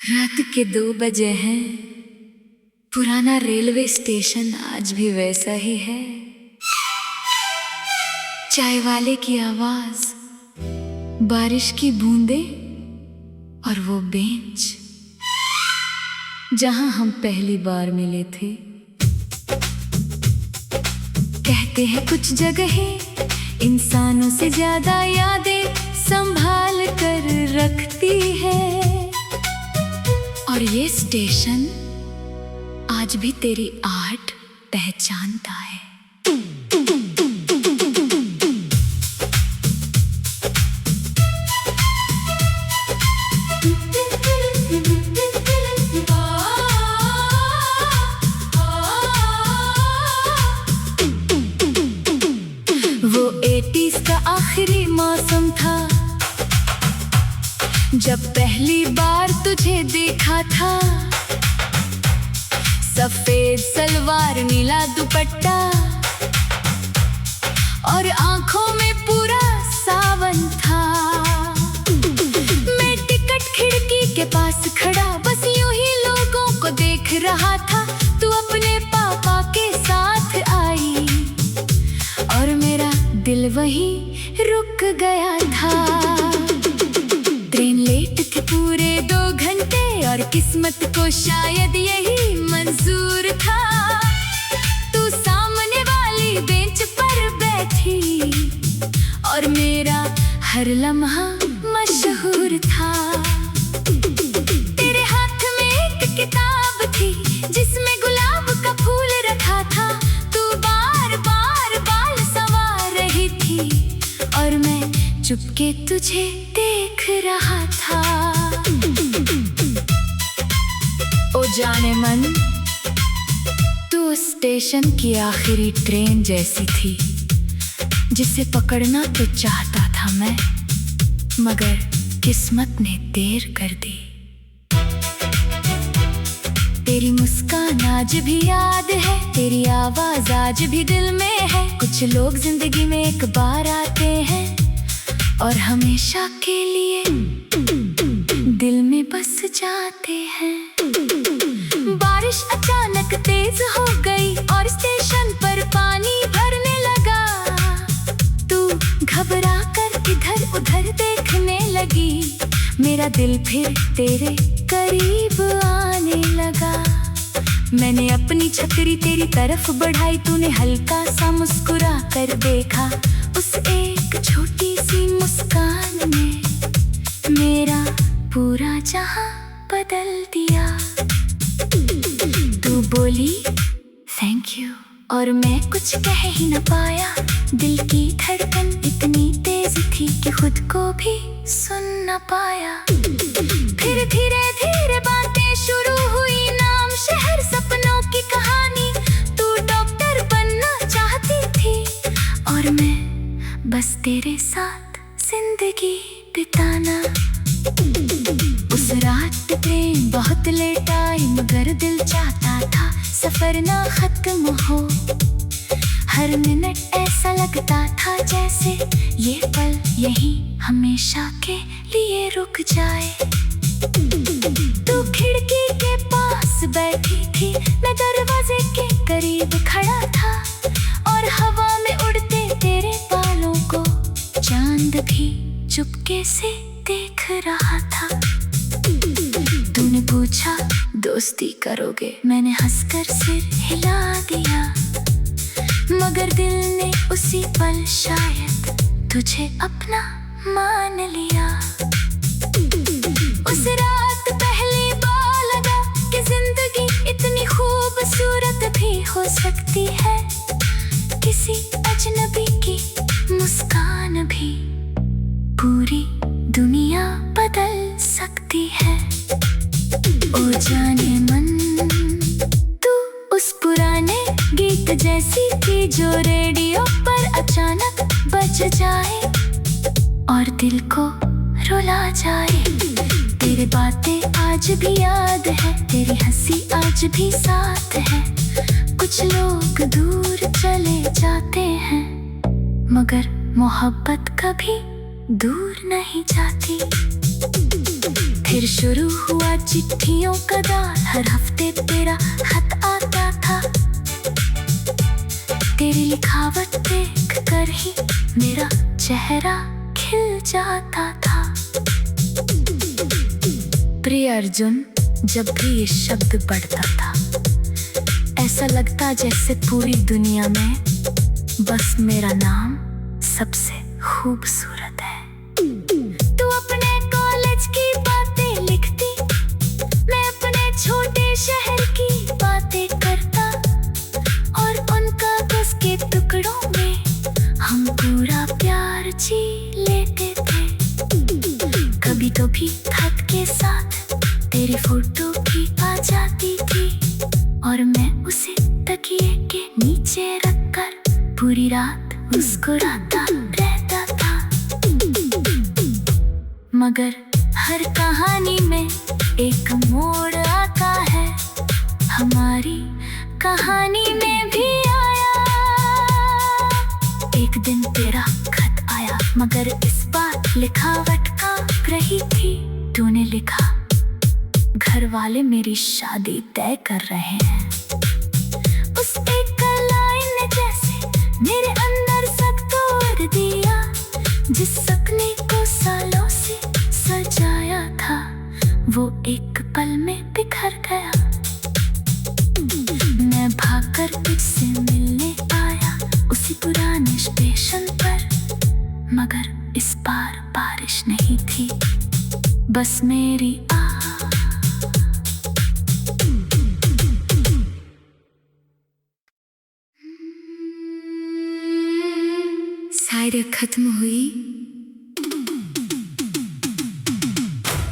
रात के 2 बजे हैं। पुराना रेलवे स्टेशन आज भी वैसा ही है। चाय वाले की आवाज, बारिश की बूंदें और वो बेंच जहां हम पहली बार मिले थे। कहते हैं कुछ जगहें इंसानों से ज्यादा यादें संभाल कर रखती है, और ये स्टेशन आज भी तेरी आहट पहचानता है। वो 80s का आखिरी मौसम था जब पहली बार तुझे देखा था। सफेद सलवार, नीला दुपट्टा और आंखों में पूरा सावन था। मैं टिकट खिड़की के पास खड़ा बस यूं ही लोगों को देख रहा था। तू अपने पापा के साथ आई और मेरा दिल वहीं रुक गया था। ट्रेन लेट थी पूरे 2 घंटे और किस्मत को शायद यही मंजूर था। तू सामने वाली बेंच पर बैठी और मेरा हर लम्हा मशहूर था। तेरे हाथ में एक किताब थी जिसमें गुलाब का फूल रखा था। तू बार बार बाल संवार रही थी और मैं चुपके तुझे देख रहा था। ओ जाने मन, तू स्टेशन की आखिरी ट्रेन जैसी थी जिसे पकड़ना तो चाहता था मैं, मगर किस्मत ने देर कर दी। तेरी मुस्कान आज भी याद है, तेरी आवाज आज भी दिल में है। कुछ लोग जिंदगी में एक बार आते हैं और हमेशा के लिए दिल में बस जाते हैं। बारिश अचानक तेज हो गई और स्टेशन पर पानी भरने लगा। तू घबरा कर इधर उधर देखने लगी, मेरा दिल फिर तेरे करीब आने लगा। मैंने अपनी छतरी तेरी तरफ बढ़ाई, तूने हल्का सा मुस्कुरा कर देखा। उस एक छोटी सी मुस्कान ने मेरा पूरा जहां बदल दिया। तू बोली थैंक यू और मैं कुछ कह ही न पाया। दिल की धड़कन इतनी तेज थी कि खुद को भी सुन न पाया। फिर धीरे धीरे बातें शुरू हुई, नाम शहर सपनों की कहानी। तू डॉक्टर बनना चाहती थी और मैं बस तेरे साथ जिंदगी बिताना। उस रात ट्रेन बहुत लेट आई मगर दिल चाहता था सफर ना खत्म हो। हर मिनट ऐसा लगता था जैसे ये पल यहीं हमेशा के लिए रुक जाए। तू खिड़की के पास बैठी थी, मैं दरवाजे के करीब खड़ा था और हवा में उड़ते तेरे बालों को चांद भी चुपके से देख रहा था। तूने पूछा दोस्ती करोगे, मैंने हंसकर सिर हिला दिया, मगर दिल ने उसी पल शायद तुझे अपना मान लिया। उस रात पहली बार लगा कि जिंदगी इतनी खूबसूरत भी हो सकती है। किसी अजनबी की मुस्कान भी पूरी दुनिया बदल सकती है। ओ जाने मन, तू उस पुराने गीत जैसी थी जो रेडियो पर अचानक बज जाए और दिल को रुला जाए। तेरी बातें आज भी याद है, तेरी हंसी आज भी साथ है। कुछ लोग दूर चले जाते हैं मगर मोहब्बत कभी दूर नहीं जाती। फिर शुरू हुआ चिट्ठियों का दौर, हर हफ्ते तेरा खत आता था। तेरी लिखावट देख कर ही मेरा चेहरा खिल जाता था। प्रिय अर्जुन, जब भी ये शब्द पढ़ता था, ऐसा लगता जैसे पूरी दुनिया में बस मेरा नाम सबसे खूबसूरत है। तू अपने कॉलेज की बातें लिखती, मैं अपने छोटे शहर की बातें करता, और उन कागज के टुकड़ों में हम पूरा प्यार जी लेते थे। कभी तो भी खत के साथ तेरी फोटो भी आ जाती थी, और मैं उसे तकिए के नीचे रखकर पूरी रात मुस्कुराता रहता था। मगर हर कहानी में एक मोड़ आता है, हमारी कहानी में भी आया। एक दिन तेरा खत आया, मगर इस बार लिखावट कांप रही थी। तूने लिखा, घर वाले मेरी शादी तय कर रहे हैं। उस एक लाइन ने जैसे मेरे अंदर सब तोड़ दिया। जिस सपने को सालों से सजाया था, वो एक पल में बिखर गया। मैं भागकर तुझसे मिलने आया उसी पुराने स्टेशन पर, मगर इस बार बारिश नहीं थी, बस मेरी शायरी खत्म हुई।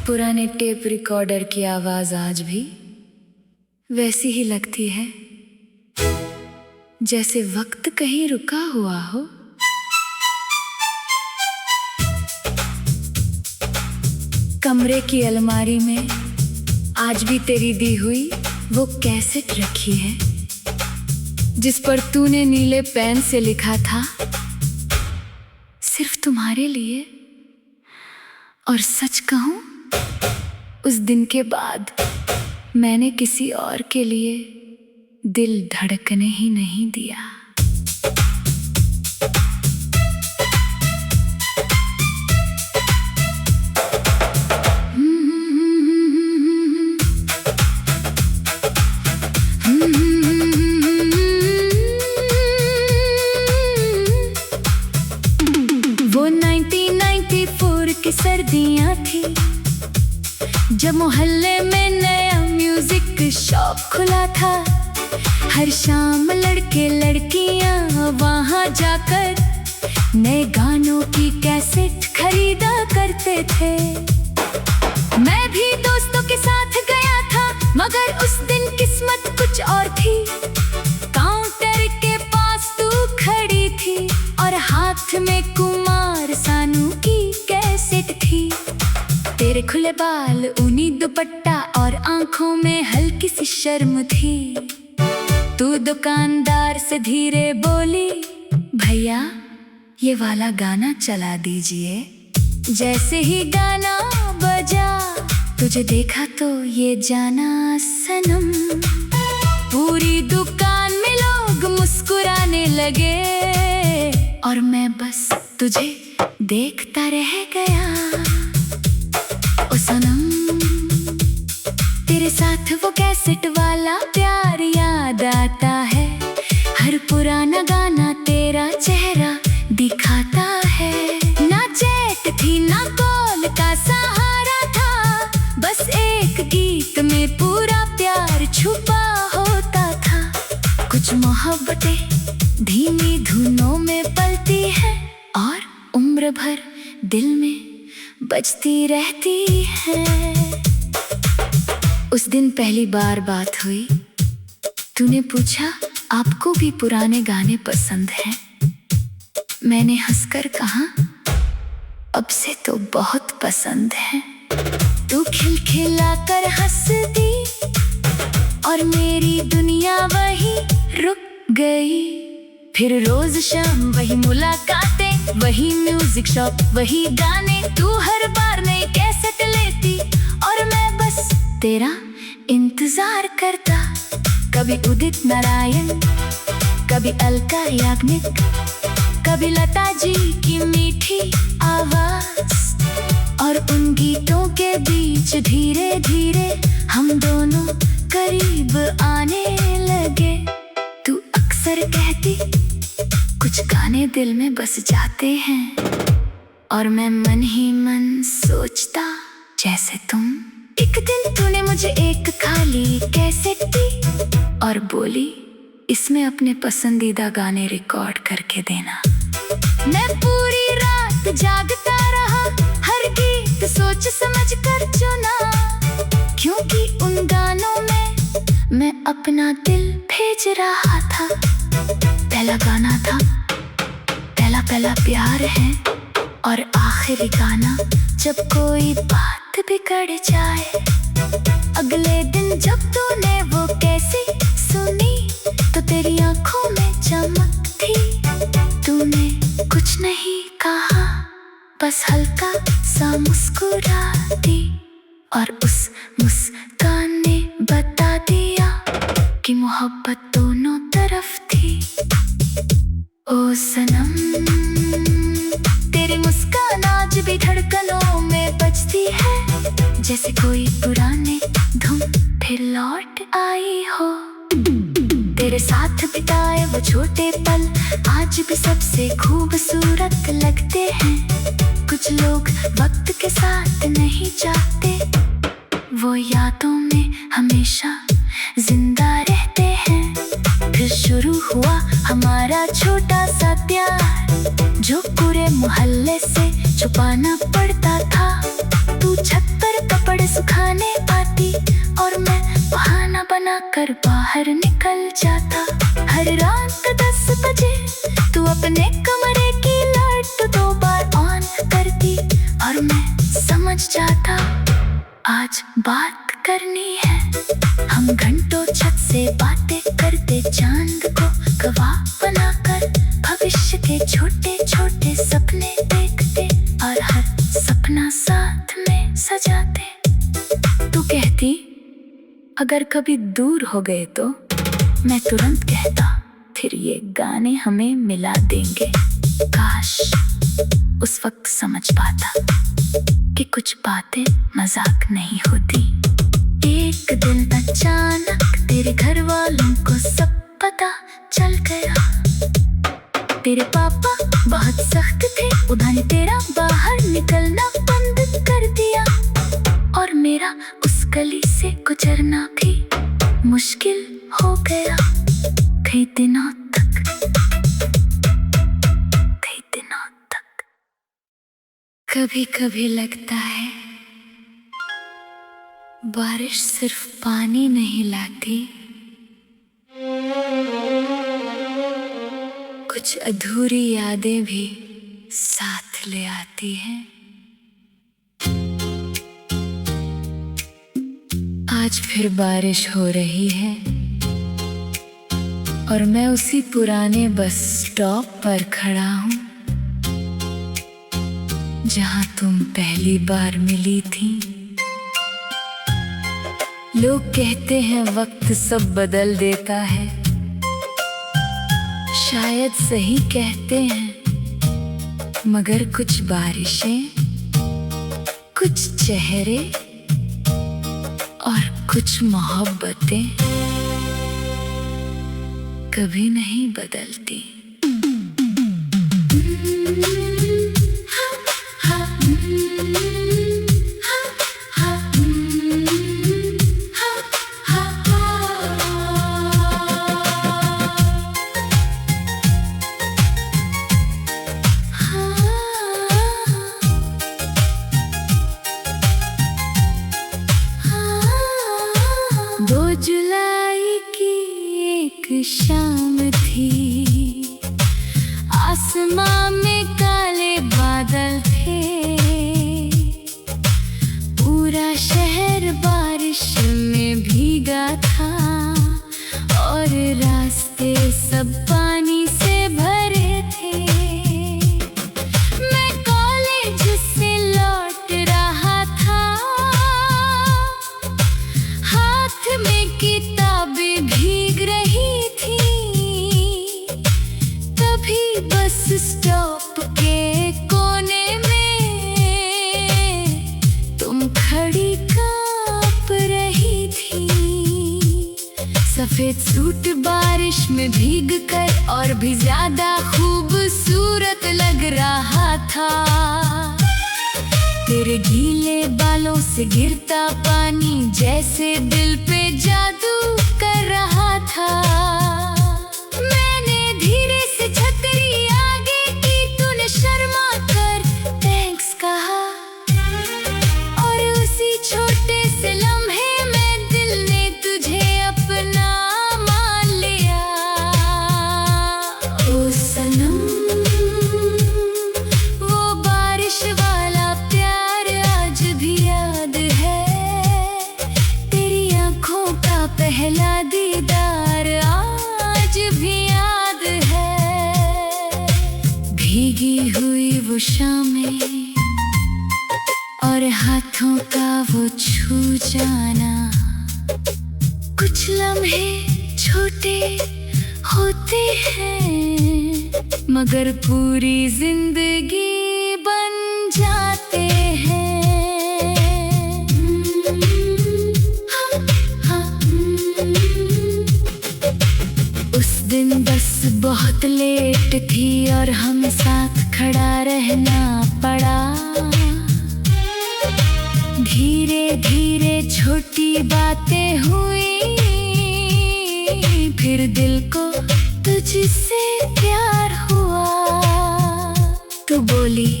पुराने टेप रिकॉर्डर की आवाज आज भी वैसी ही लगती है, जैसे वक्त कहीं रुका हुआ हो। कमरे की अलमारी में आज भी तेरी दी हुई वो कैसेट रखी है, जिस पर तूने नीले पेन से लिखा था, सिर्फ तुम्हारे लिए। और सच कहूं, उस दिन के बाद मैंने किसी और के लिए दिल धड़कने ही नहीं दिया। वो 1994 की सर्दियां थी, जब मोहल्ले में नया म्यूजिक शॉप खुला था। हर शाम लड़के लड़कियां वहां जाकर नए गानों की कैसेट खरीदा करते थे। मैं भी दोस्तों के साथ गया था, मगर उस दिन किस्मत कुछ और थी। काउंटर के पास तू खड़ी थी और हाथ में कुमार सानू की कैसेट थी। तेरे खुले बाल, ऊनी दुपट्टा और आंखों में हल्की सी शर्म थी। तू दुकानदार से धीरे बोली, भैया ये वाला गाना चला दीजिए। जैसे ही गाना बजा, तुझे देखा तो ये जाना सनम। पूरी दुकान में लोग मुस्कुराने लगे और मैं बस तुझे देखता रह गया। ओ सनम, तेरे साथ वो कैसेट वाला प्यार याद आता है। हर पुराना गाना तेरा चेहरा दिखाता है। ना चैट थी ना कॉल का सहारा था, बस एक गीत में पूरा प्यार छुपा होता था। कुछ मोहब्बतें धीमी धुनों में पलती है और उम्र भर दिल में बजती रहती है। उस दिन पहली बार बात हुई, तूने पूछा आपको भी पुराने गाने पसंद हैं? मैंने हंसकर कहा, अब से तो बहुत पसंद है। तू खिलखिलाकर हंस दी और मेरी दुनिया वही रुक गई। फिर रोज शाम वही मुलाकातें, वही म्यूजिक शॉप, वही गाने। तू हर बार नई कैसेट लेती और तेरा इंतजार करता। कभी उदित नारायण, कभी अलका याग्निक, कभी लता जी की मीठी आवाज। और उन गीतों के बीच धीरे धीरे हम दोनों करीब आने लगे। तू अक्सर कहती कुछ गाने दिल में बस जाते हैं, और मैं मन ही मन सोचता जैसे तुम। एक दिन तूने मुझे एक खाली कैसेट दी और बोली, इसमें अपने पसंदीदा गाने रिकॉर्ड करके देना। मैं पूरी रात जागता रहा, हर गीत सोच समझ कर चुना, क्योंकि उन गानों में मैं अपना दिल भेज रहा था। पहला गाना था पहला पहला प्यार है, और आखिरी गाना जब कोई बात बिगड़ जाए। अगले दिन जब तूने वो कैसी सुनी, तो तेरी आंखों में चमक थी। तूने कुछ नहीं कहा, बस हल्का सा मुस्कुरा दी, और उस मुस्कान ने बता दिया कि मोहब्बत दोनों तरफ थी। ओ सनम, तेरी मुस्कान आज भी धड़कनों में बजती है, जैसे कोई पुराने धुन फिर लौट आई हो। तेरे साथ बिताए वो छोटे पल आज भी सबसे खूबसूरत लगते हैं। कुछ लोग वक्त के साथ नहीं जाते, वो यादों में हमेशा जिंदा रहते हैं। फिर शुरू हुआ हमारा छोटा सा प्यार, जो पूरे मोहल्ले से छुपाना पड़ता था। तू छत पर कपड़े सुखाने आती, और मैं बहाना बनाकर बाहर निकल जाता। हर रात 10 बजे तू अपने कमरे की लाइट 2 बार ऑन करती, और मैं समझ जाता आज बात करनी है। हम घंटों छत से बातें करते, चांद को गवाह बनाकर भविष्य के छोटे छोटे सपने देखते, और हर सपना साथ में सजाते। तू कहती अगर कभी दूर हो गए तो, मैं तुरंत कहता फिर ये गाने हमें मिला देंगे। काश उस वक्त समझ पाता कि कुछ बातें मजाक नहीं होती। एक दिन अचानक तेरे घर वालों को सब पता चल गया। तेरे पापा बहुत सख्त थे, उन्होंने तेरा बाहर निकलना बंद कर दिया, और मेरा उस गली से गुजरना भी मुश्किल हो गया। कई दिनों तक कभी कभी लगता है बारिश सिर्फ पानी नहीं लाती, कुछ अधूरी यादें भी साथ ले आती हैं। आज फिर बारिश हो रही है, और मैं उसी पुराने बस स्टॉप पर खड़ा हूँ, जहाँ तुम पहली बार मिली थी। लोग कहते हैं वक्त सब बदल देता है, शायद सही कहते हैं, मगर कुछ बारिशें, कुछ चेहरे और कुछ मोहब्बतें कभी नहीं बदलती। जुलाई की एक शाम थी, आसमां में काले बादल थे, पूरा शहर बारिश में भीगा था, और रास्ते सब पानी से भरे थे। मैं कॉलेज से लौट रहा था, किताबें भीग रही थी, तभी बस स्टॉप के कोने में तुम खड़ी कांप रही थी। सफेद सूट बारिश में भीग कर और भी ज्यादा खूबसूरत लग रहा था। तेरे गीले बालों से गिरता पानी जैसे दिल पे जादू कर रहा था। मैंने धीरे से छतरी आगे की, तूने शर्मा कर थैंक्स कहा, और उसी छोटे से लम्हे में दिल ने तुझे अपना मान लिया। ओ सनम, वो बारिश वाला प्यार आज भी याद है, तेरी आंखों का पहला दीदार आज भी याद है। भीगी हुई वो शामें और हाथों का वो छू जाना, कुछ लम्हे छोटे होते हैं मगर पूरी जिंदगी बन जाते हैं। उस दिन बस बहुत लेट थी और हमें साथ खड़ा रहना पड़ा। धीरे धीरे छोटी बातें हुई, फिर दिल को तुझसे प्यार हुआ। तू बोली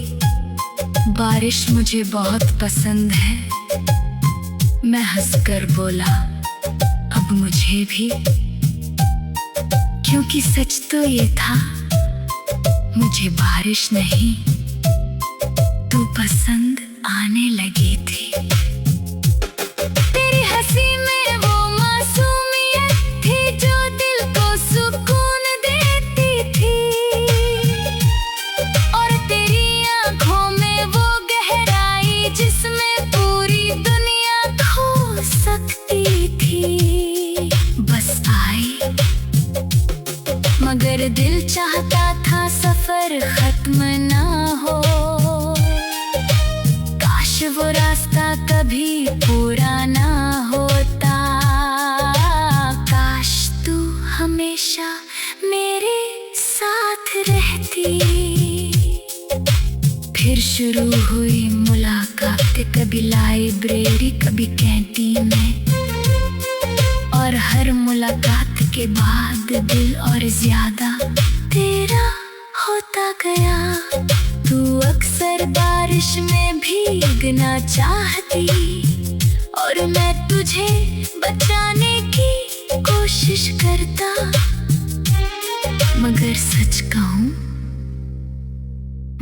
बारिश मुझे बहुत पसंद है, मैं हंसकर बोला अब मुझे भी, क्योंकि सच तो ये था मुझे बारिश नहीं तू पसंद आने लगी थी। तेरी हंसी में वो मासूमियत थी जो दिल को सुकून देती थी, और तेरी आंखों में वो गहराई जिसमें पूरी दुनिया खो सकती थी। बस आई मगर दिल चाहता था सफर खत्म ना हो, काश वो रास्ता कभी पूरा ना होता। काश तू हमेशा मेरे साथ रहती। फिर शुरू हुई मुलाकातें, कभी लाइब्रेरी कभी कैंटीन में, और हर मुलाकात के बाद दिल और ज्यादा तेरा होता गया। तू अक्सर बारिश में भीगना चाहती और मैं तुझे बचाने की कोशिश करता, मगर सच कहूं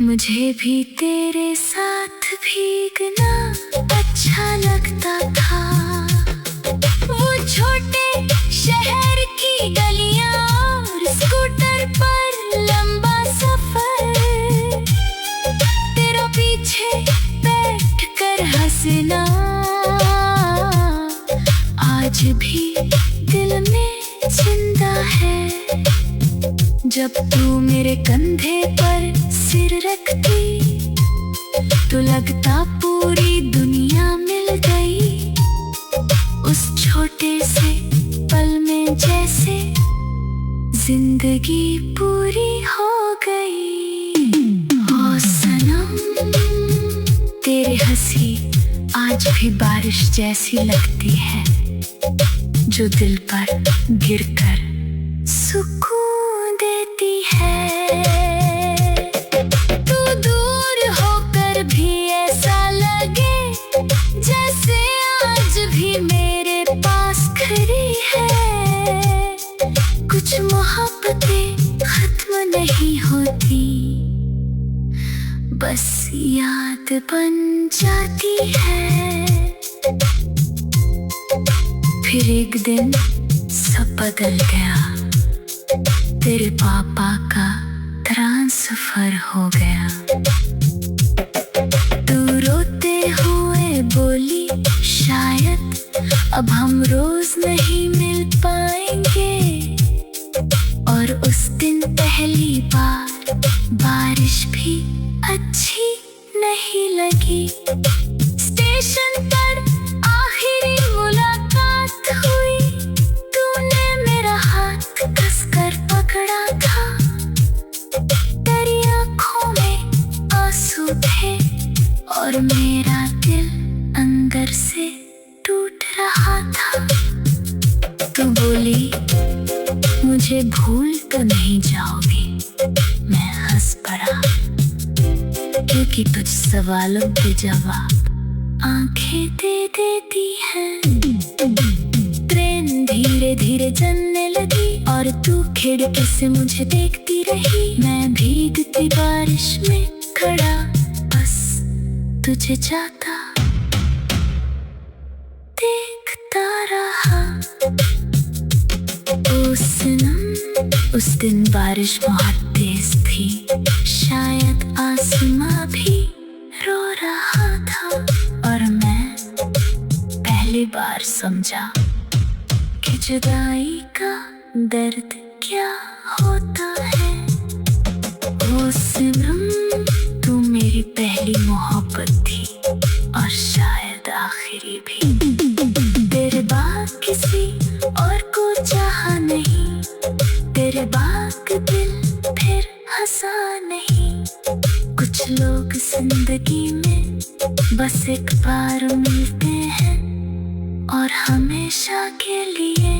मुझे भी तेरे साथ भीगना अच्छा लगता था। वो छोटे शहर की गलियां और स्कूटर पर लंबा सफर, तेरा पीछे बैठ कर हंसना आज भी दिल में जिंदा है। जब तू मेरे कंधे पर सिर रखती तो लगता पूरी दुनिया मिल गई। उस छोटे से पल में जैसे जिंदगी पूरी हो गई। ओ सनम, तेरी हंसी आज भी बारिश जैसी लगती है जो दिल पर गिरकर सुकून देती है। तू दूर होकर भी ऐसा लगे जैसे आज भी मेरे पास खड़ी है। कुछ मोहब्बतें खत्म नहीं होती, बस याद बन जाती है। फिर एक दिन सब बदल गया, तेरे पापा का ट्रांसफर हो गया। तू रोते हुए बोली शायद अब हम रोज नहीं मिल पाएंगे। और उस दिन पहली बार बारिश भी अच्छी नहीं लगी। स्टेशन पर आखिरी मुलाकात हुई, तूने मेरा हाथ कसकर पकड़ा था। तेरी आँखों में आंसू थे और मेरा दिल अंदर से टूट रहा था। तू बोली मुझे भूल तो नहीं जाओगी। मैं हंस पड़ा क्योंकि कुछ सवालों के जवाब आंखें दे देती हैं। ट्रेन धीरे धीरे चलने लगी और तू खिड़की से मुझे देखती रही। मैं भीगती बारिश में खड़ा बस तुझे जाता देखता रहा। ओ सनम, उस दिन बारिश बहुत तेज थी, शायद आसमां भी रो रहा था। और मैं पहली बार समझा कि जुदाई का दर्द क्या होता है। ओ सनम, तू मेरी पहली मोहब्बत थी और शायद आखिरी भी। तेरे बाद किसी और को चाहा नहीं, तेरे बाद दिल फिर हंसा नहीं। कुछ लोग जिंदगी में बस एक बार मिलते हैं और हमेशा के लिए